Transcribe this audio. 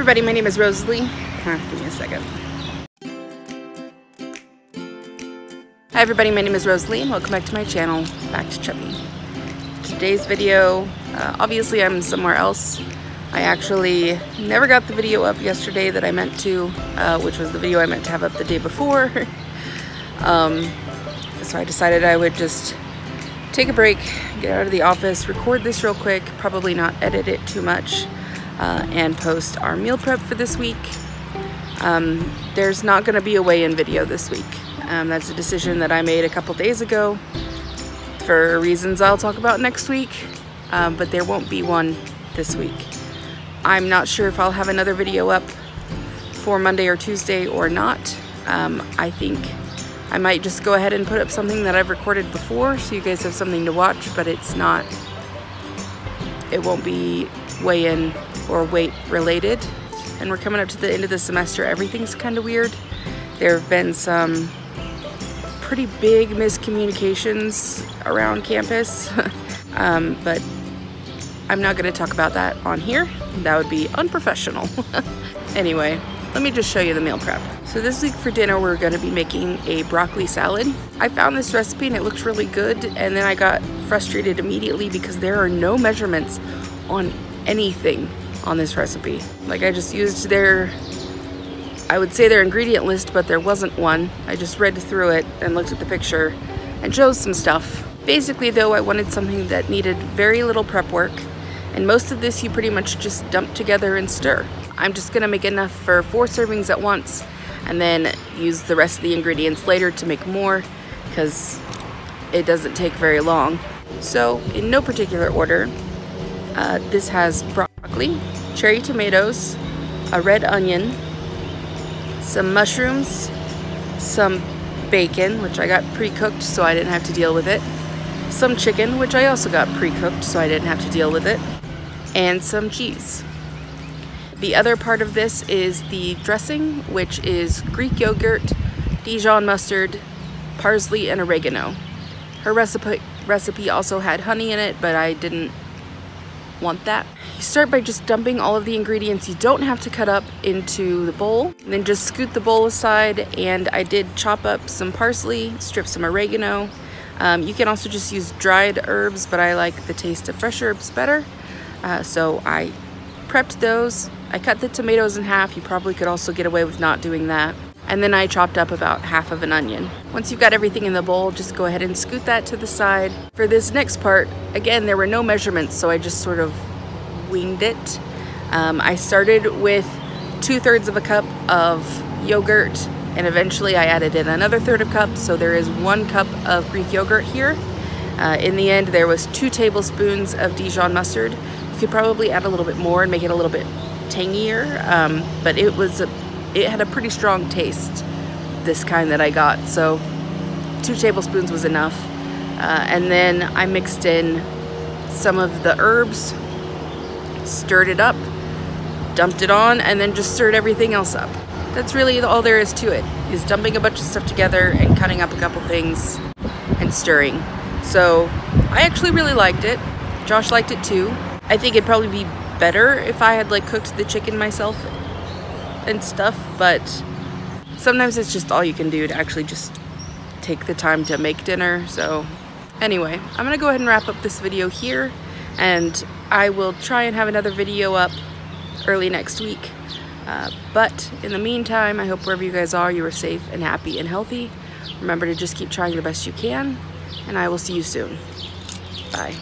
everybody, my name is Rosalie. Give me a second. Hi everybody, my name is Rosalie and welcome back to my channel, back to Chubby. Today's video, obviously I'm somewhere else. I actually never got the video up yesterday that I meant to, which was the video I meant to have up the day before. So I decided I would just take a break, get out of the office, record this real quick, probably not edit it too much, and post our meal prep for this week. There's not going to be a weigh-in video this week. That's a decision that I made a couple days ago for reasons I'll talk about next week, but there won't be one this week. I'm not sure if I'll have another video up for Monday or Tuesday or not. I think I might just go ahead and put up something that I've recorded before so you guys have something to watch, but it won't be weigh-in or weight related. And we're coming up to the end of the semester. Everything's kind of weird. There have been some pretty big miscommunications around campus, but I'm not going to talk about that on here. That would be unprofessional. Anyway, let me just show you the meal prep. So this week for dinner we're going to be making a broccoli salad. I found this recipe and it looks really good, and then I got frustrated immediately because there are no measurements on anything on this recipe. Like, I just used I would say their ingredient list, but there wasn't one. I just read through it and looked at the picture and chose some stuff. Basically though, I wanted something that needed very little prep work, and most of this you pretty much just dump together and stir. I'm just gonna make enough for 4 servings at once and then use the rest of the ingredients later to make more, because it doesn't take very long. So in no particular order, this has broccoli, cherry tomatoes, a red onion, some mushrooms, some bacon, which I got pre-cooked so I didn't have to deal with it, some chicken, which I also got pre-cooked so I didn't have to deal with it, and some cheese. The other part of this is the dressing, which is Greek yogurt, Dijon mustard, parsley, and oregano. Her recipe also had honey in it, but I didn't want that. You start by just dumping all of the ingredients you don't have to cut up into the bowl, and then just scoot the bowl aside. And I did chop up some parsley, strip some oregano. You can also just use dried herbs, but I like the taste of fresh herbs better. So I prepped those. I cut the tomatoes in half. You probably could also get away with not doing that. And then I chopped up about half of an onion. Once you've got everything in the bowl, just go ahead and scoot that to the side. For this next part, again, there were no measurements, so I just sort of winged it. I started with 2/3 of a cup of yogurt, and eventually I added in another 1/3 of a cup, so there is 1 cup of Greek yogurt here. In the end, there was 2 tablespoons of Dijon mustard. You could probably add a little bit more and make it a little bit tangier, but it had a pretty strong taste, this kind that I got, so 2 tablespoons was enough. And then I mixed in some of the herbs, stirred it up, dumped it on, and then just stirred everything else up. That's really all there is to it, is dumping a bunch of stuff together and cutting up a couple things and stirring. So I actually really liked it. Josh liked it too. I think it'd probably be better if I had like cooked the chicken myself and stuff, but sometimes it's just all you can do to actually just take the time to make dinner. So anyway, I'm gonna go ahead and wrap up this video here, and I will try and have another video up early next week. But in the meantime, I hope wherever you guys are, you are safe and happy and healthy. Remember to just keep trying the best you can, and I will see you soon. Bye.